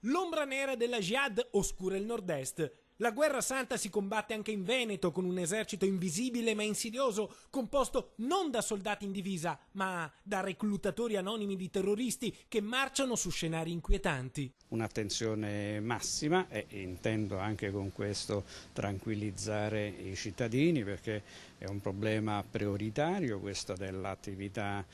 L'ombra nera della Jihad oscura il nord-est. La guerra santa si combatte anche in Veneto con un esercito invisibile ma insidioso, composto non da soldati in divisa, ma da reclutatori anonimi di terroristi che marciano su scenari inquietanti. Un'attenzione massima e intendo anche con questo tranquillizzare i cittadini, perché è un problema prioritario questo dell'attività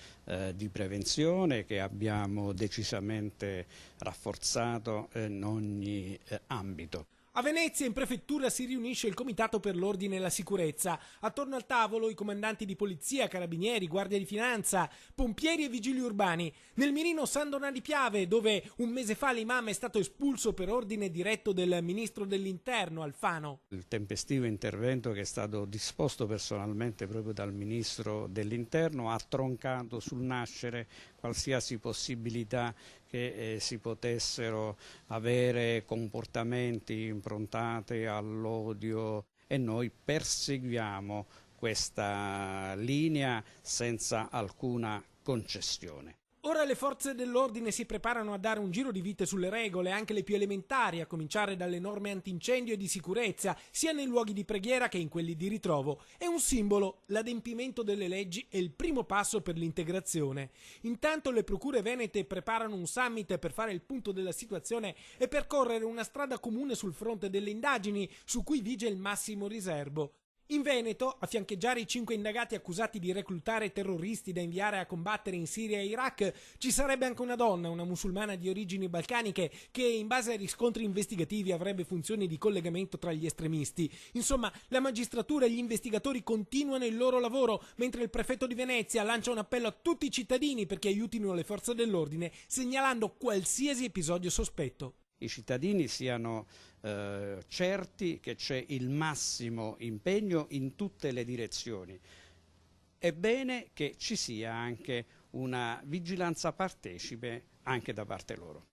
di prevenzione che abbiamo decisamente rafforzato in ogni ambito. A Venezia in prefettura si riunisce il Comitato per l'Ordine e la Sicurezza. Attorno al tavolo i comandanti di polizia, carabinieri, guardia di finanza, pompieri e vigili urbani. Nel mirino San Donà di Piave, dove un mese fa l'imam è stato espulso per ordine diretto del ministro dell'Interno, Alfano. Il tempestivo intervento che è stato disposto personalmente proprio dal ministro dell'Interno ha troncato sul nascere qualsiasi possibilità che si potessero avere comportamenti improntati all'odio, e noi perseguiamo questa linea senza alcuna concessione. Ora le forze dell'ordine si preparano a dare un giro di vite sulle regole, anche le più elementari, a cominciare dalle norme antincendio e di sicurezza, sia nei luoghi di preghiera che in quelli di ritrovo. È un simbolo, l'adempimento delle leggi è il primo passo per l'integrazione. Intanto le procure venete preparano un summit per fare il punto della situazione e percorrere una strada comune sul fronte delle indagini, su cui vige il massimo riserbo. In Veneto, a fiancheggiare i 5 indagati accusati di reclutare terroristi da inviare a combattere in Siria e Iraq, ci sarebbe anche una donna, una musulmana di origini balcaniche, che in base ai riscontri investigativi avrebbe funzioni di collegamento tra gli estremisti. Insomma, la magistratura e gli investigatori continuano il loro lavoro, mentre il prefetto di Venezia lancia un appello a tutti i cittadini perché aiutino le forze dell'ordine, segnalando qualsiasi episodio sospetto. I cittadini siano certi che c'è il massimo impegno in tutte le direzioni. È bene che ci sia anche una vigilanza partecipe anche da parte loro.